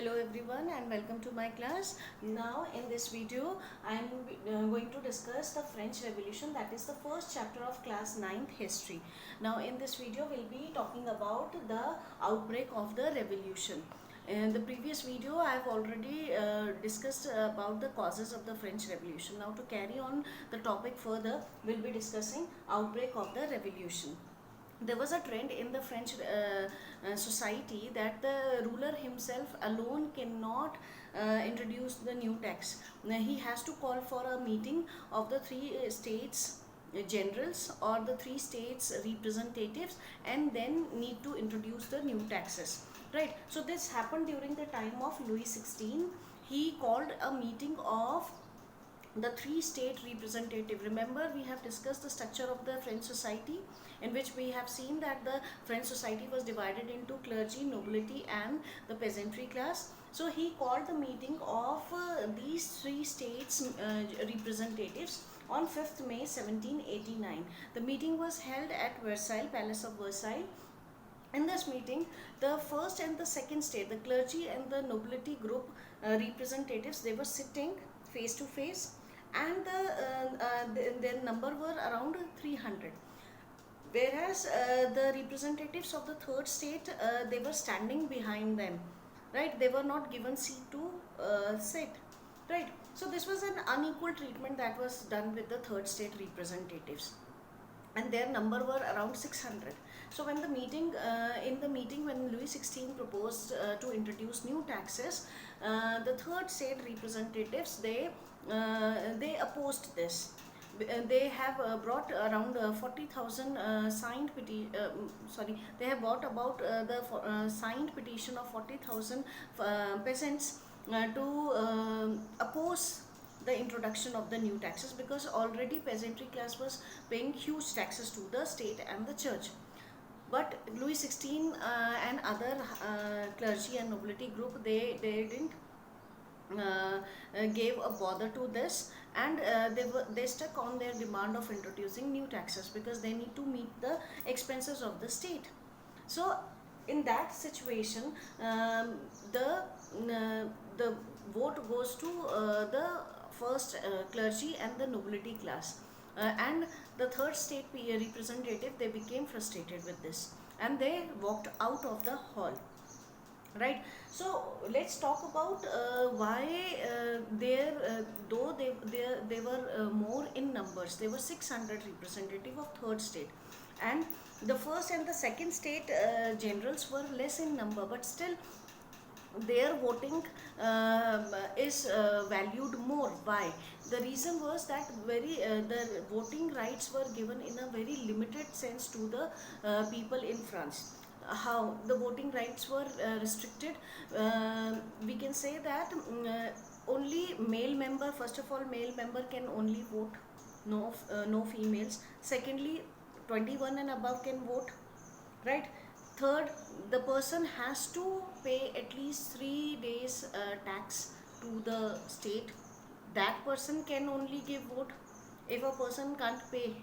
Hello everyone and welcome to my class. Now in this video I am going to discuss the French Revolution, that is the first chapter of class 9th history. Now in this video we'll be talking about the outbreak of the revolution. In the previous video I have already discussed about the causes of the French Revolution. Now to carry on the topic further, we'll be discussing outbreak of the revolution. There was a trend in the French society that the ruler himself alone cannot introduce the new tax. He has to call for a meeting of the three states generals or the three states representatives and then need to introduce the new taxes, right? So this happened during the time of Louis XVI. He called a meeting of the three state representative. Remember, we have discussed the structure of the French society, in which we have seen that the French society was divided into clergy, nobility and the peasantry class. So he called the meeting of these three states representatives on 5th May 1789. The meeting was held at Versailles, Palace of Versailles. In this meeting, the first and the second state, the clergy and the nobility group representatives, they were sitting face to face, and their number were around 300. Whereas the representatives of the third state, they were standing behind them, right? They were not given seat to sit, right? So this was an unequal treatment that was done with the third state representatives, and their number were around 600. So when the meeting when Louis XVI proposed to introduce new taxes, the third state representatives, they opposed this. They have brought around 40,000 signed petition. They have brought about the signed petition of 40,000 peasants to oppose the introduction of the new taxes, because already peasantry class was paying huge taxes to the state and the church. But Louis XVI and other clergy and nobility group, they didn't gave a bother to this, and they stuck on their demand of introducing new taxes because they need to meet the expenses of the state. So in that situation, the vote goes to the first clergy and the nobility class, and the third state representative, they became frustrated with this and they walked out of the hall, right? So let's talk about why though they were more in numbers. There were 600 representative of third state, and the first and the second state generals were less in number, but still their voting is valued more. Why? The reason was that the voting rights were given in a very limited sense to the people in France. How the voting rights were restricted? We can say that only male member, first of all, male member can only vote, no females. Secondly, 21 and above can vote, right? Third, the person has to pay at least 3 days tax to the state. That person can only give vote. If a person can't pay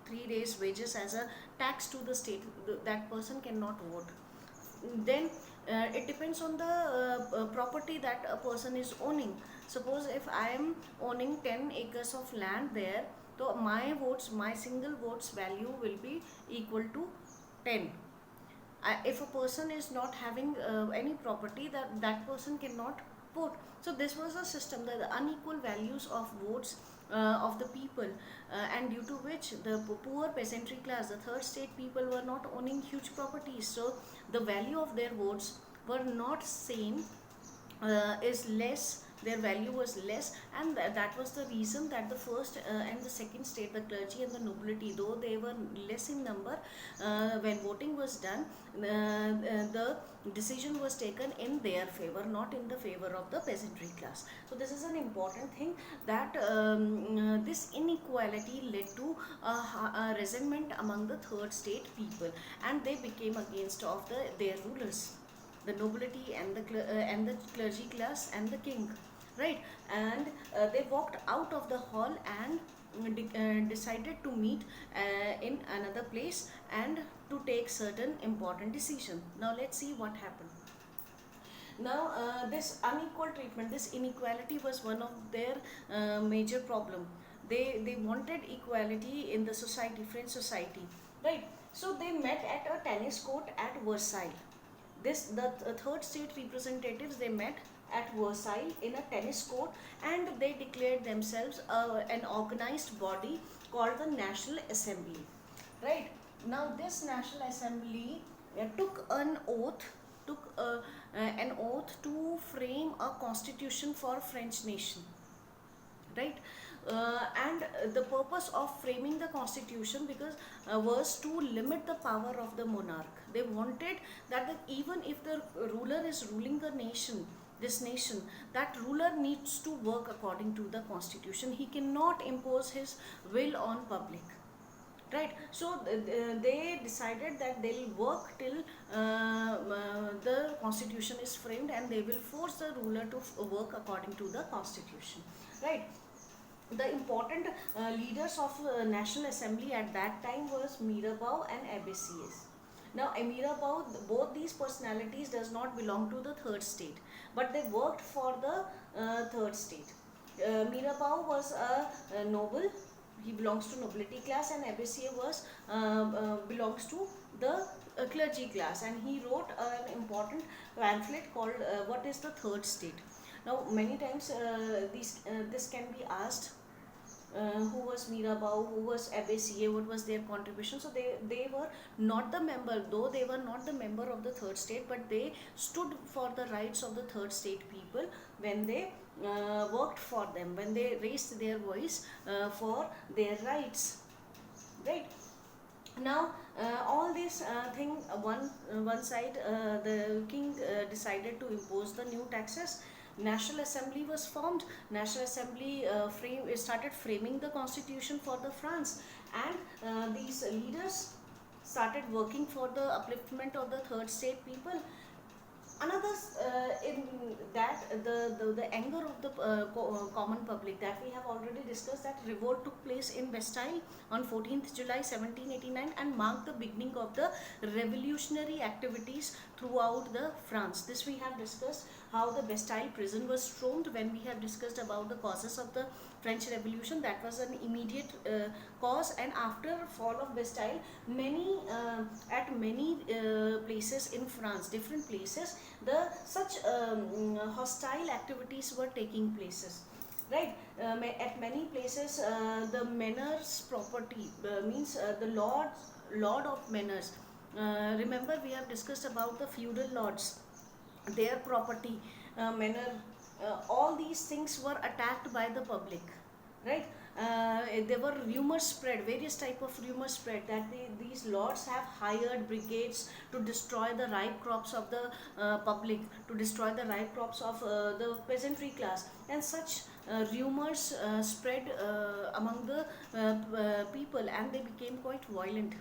3 days wages as a tax to the state, that person cannot vote. Then it depends on the property that a person is owning. Suppose if I am owning 10 acres of land there, so my single votes value will be equal to 10. If a person is not having any property, that person cannot vote. So this was a system, the unequal values of votes of the people, and due to which the poor peasantry class, the third state people, were not owning huge properties, so the value of their votes were not same, is less, their value was less, and that was the reason that the first and the second state, the clergy and the nobility, though they were less in number, when voting was done, the decision was taken in their favor, not in the favor of the peasantry class. So this is an important thing, that this inequality led to a resentment among the third state people, and they became against of their rulers, the nobility and the clergy class and the king, right? And they walked out of the hall and decided to meet in another place and to take certain important decision. Now let's see what happened. Now, this unequal treatment, this inequality was one of their major problem. They wanted equality in the society, French society, right? So they met at a tennis court at Versailles. The third state representatives, they met at Versailles in a tennis court, and they declared themselves an organized body called the National Assembly, right? Now this National Assembly took an oath to frame a constitution for French nation, right? And the purpose of framing the constitution, because was to limit the power of the monarch. They wanted that even if the ruler is ruling the nation, this nation, that ruler needs to work according to the constitution. He cannot impose his will on public, right? So they decided that they'll work till the constitution is framed, and they will force the ruler to work according to the constitution, right? The important leaders of National Assembly at that time was Mirabeau and Abbessier. Now, Mirabeau, both these personalities does not belong to the third state, but they worked for the third state. Mirabeau was a noble; he belongs to nobility class, and Abbessier belongs to the clergy class, and he wrote an important pamphlet called "What is the Third State?" Now, many times this can be asked, who was Mirabeau, who was Abbessier, what was their contribution. So they were not the member, though they were not the member of the third state, but they stood for the rights of the third state people when they worked for them, when they raised their voice for their rights, right? Now, all this thing, one side, the king decided to impose the new taxes. National Assembly was formed. National Assembly started framing the constitution for the France, and these leaders started working for the upliftment of the third state people. Another in that the anger of the common public, that we have already discussed, that revolt took place in Bastille on 14th July 1789 and marked the beginning of the revolutionary activities throughout the France. This we have discussed, how the Bastille prison was stormed when we have discussed about the causes of the French Revolution. That was an immediate cause, and after fall of Bastille, at many places in France, different places, the such hostile activities were taking places, right? At many places, the Menors property, means the lord of Menors. Remember, we have discussed about the feudal lords, their property, manner, all these things were attacked by the public, right? There were rumors spread, various type of rumors spread, that these lords have hired brigades to destroy the ripe crops of the public, to destroy the ripe crops of the peasantry class, and such rumors spread among the people, and they became quite violent,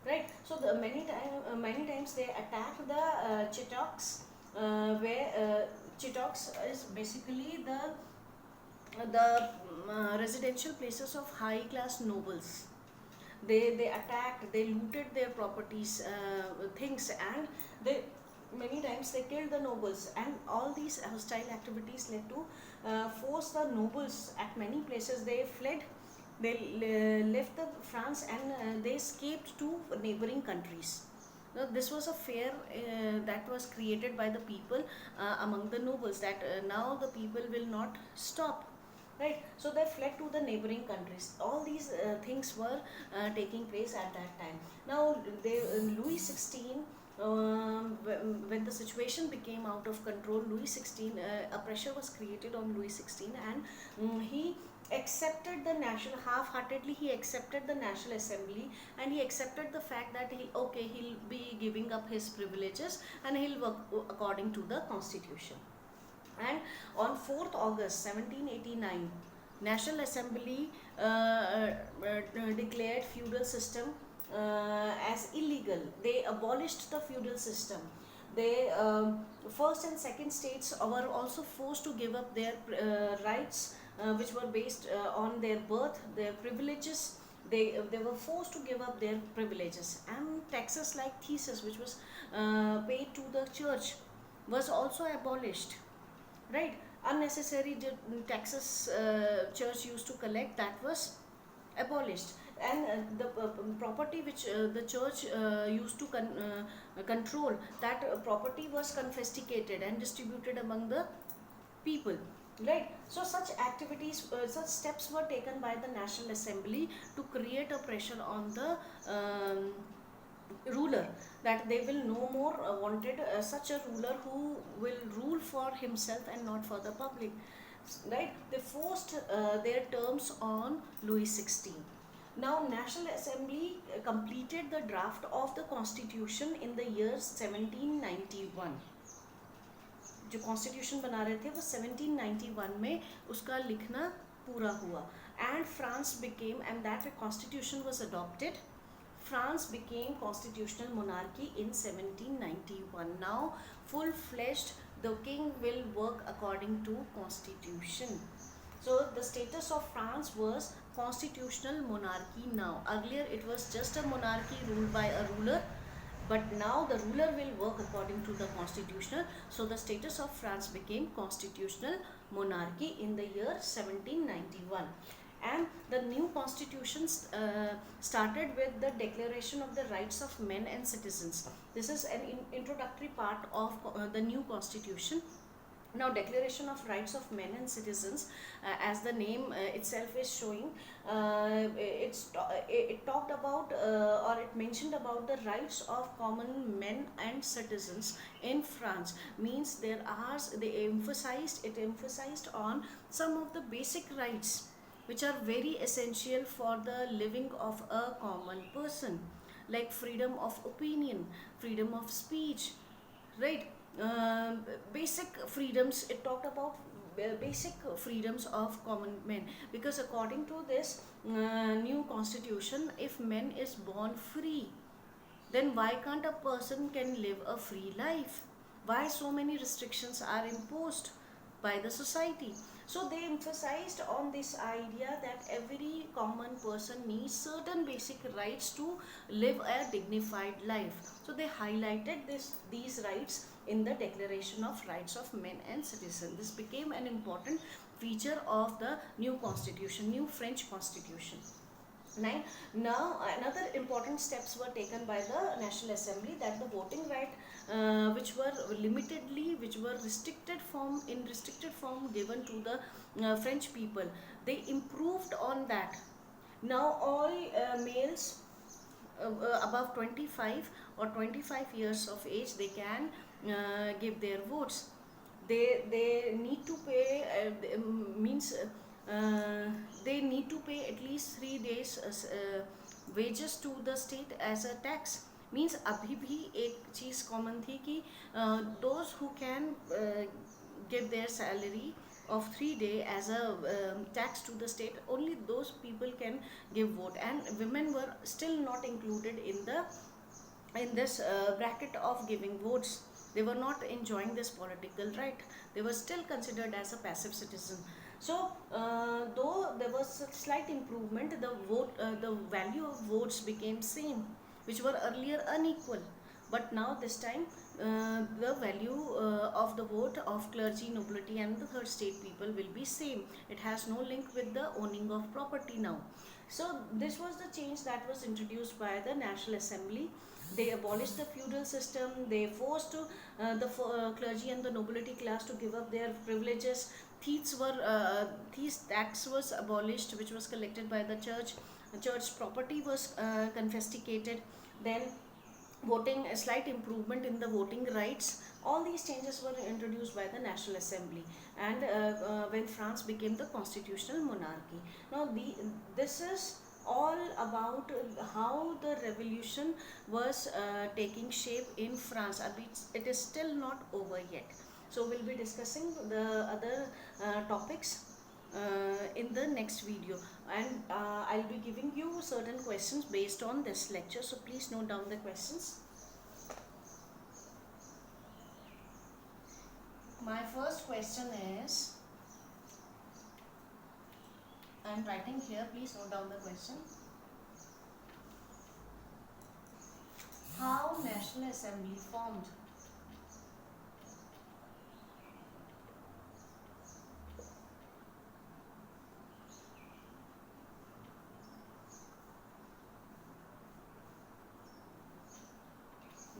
right? So many times they attacked the Chittox, where Chittox is basically the residential places of high class nobles. They attacked, they looted their properties, things, and they many times they killed the nobles, and all these hostile activities led to force the nobles at many places. They fled, they left the France, and they escaped to neighboring countries. Now, this was a fear that was created by the people among the nobles, that now the people will not stop, right? So they fled to the neighboring countries. All these things were taking place at that time. Now, Louis XVI, when the situation became out of control, Louis XVI, a pressure was created on Louis XVI, and he accepted the national, half-heartedly he accepted the National Assembly, and he accepted the fact that he'll be giving up his privileges, and he'll work according to the constitution. And on 4th August 1789, National Assembly declared feudal system as illegal. They abolished the feudal system. They first and second states were also forced to give up their rights, which were based on their birth, their privileges. They were forced to give up their privileges, and taxes like thesis, which was paid to the church, was also abolished, right? Unnecessary taxes church used to collect, that was abolished. And the property which the church used to control, that property was confiscated and distributed among the people, right? So such activities, such steps were taken by the National Assembly to create a pressure on the ruler, that they will no more wanted such a ruler who will rule for himself and not for the public, right? They forced their terms on Louis XVI. Now National Assembly completed the draft of the constitution in the year 1791. जो constitution बना रहे थे वो 1791 में उसका लिखना पूरा हुआ, and France became, and that constitution was adopted. France became constitutional monarchy in 1791. Now, full-fledged, the king will work according to constitution. So, the status of France was constitutional monarchy now. Earlier, it was just a monarchy ruled by a ruler, but now the ruler will work according to the constitutional. So, the status of France became constitutional monarchy in the year 1791. And the new constitution started with the Declaration of the Rights of Men and Citizens. This is an introductory part of the new constitution. Now, Declaration of Rights of Men and Citizens, as the name itself is showing, it talked about or it mentioned about the rights of common men and citizens in France. Means it emphasized on some of the basic rights which are very essential for the living of a common person, like freedom of opinion, freedom of speech, right? Basic freedoms, it talked about basic freedoms of common men, because according to this new constitution, if man is born free, then why can't a person can live a free life? Why so many restrictions are imposed by the society? So they emphasized on this idea that every common person needs certain basic rights to live a dignified life. So they highlighted these rights in the Declaration of Rights of Men and Citizens. This became an important feature of the new constitution, new French constitution. Now another important steps were taken by the National Assembly, that the voting right which were restricted form given to the French people, they improved on that. Now all males above 25 or 25 years of age, they can give their votes. They need to pay they need to pay at least 3 days wages to the state as a tax. Means अभी भी एक चीज़ common थी कि those who can give their salary of 3 days as a tax to the state, only those people can give vote, and women were still not included in this bracket of giving votes. They were not enjoying this political right. They were still considered as a passive citizen. So though there was a slight improvement, the value of votes became same, which were earlier unequal. But now this time the value of the vote of clergy, nobility and the third state people will be same. It has no link with the owning of property now. So this was the change that was introduced by the National Assembly. They abolished the feudal system. They forced the clergy and the nobility class to give up their privileges. Thieves tax was abolished, which was collected by the church. The church property was confiscated. Then voting, a slight improvement in the voting rights. All these changes were introduced by the National Assembly, and when France became the constitutional monarchy. Now this is all about how the revolution was taking shape in France. It is still not over yet. So we'll be discussing the other topics in the next video, and I'll be giving you certain questions based on this lecture. So please note down the questions. My first question is, I'm writing here, please note down the question. How National Assembly formed?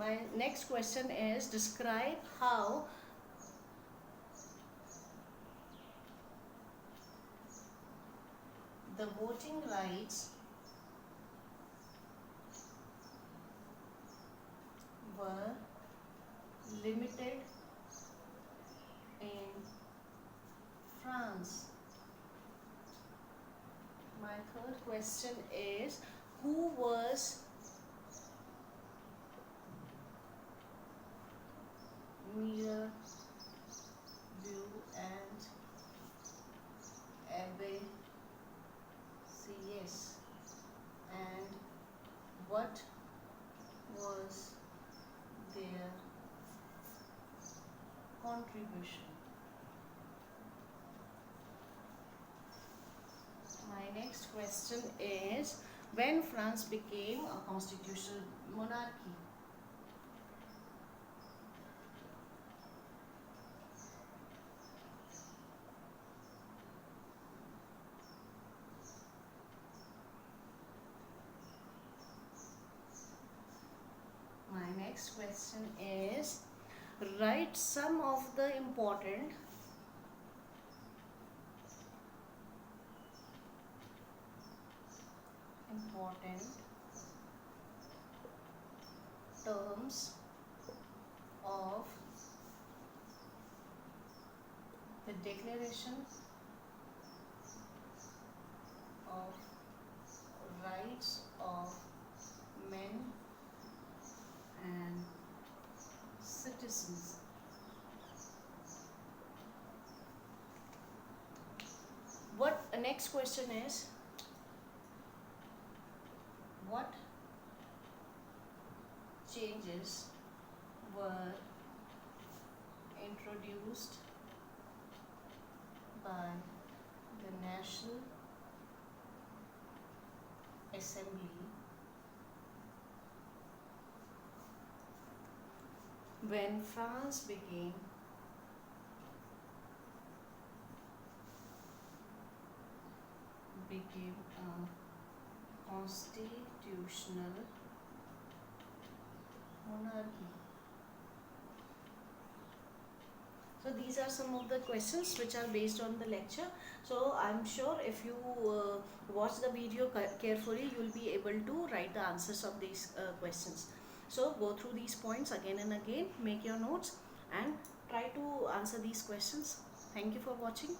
My next question is, describe how the voting rights were limited in France. My third question is, who was Mirabeau and Abbe Sieyès, and what was their contribution? My next question is, when France became a constitutional monarchy? My next question is, write some of the important terms of the Declaration of Rights of Men and Citizens. What next question is, what changes were introduced by the National Assembly when France became a constitutional monarchy? So these are some of the questions which are based on the lecture. So I'm sure if you watch the video carefully, you will be able to write the answers of these questions. So go through these points again and again, make your notes and try to answer these questions. Thank you for watching.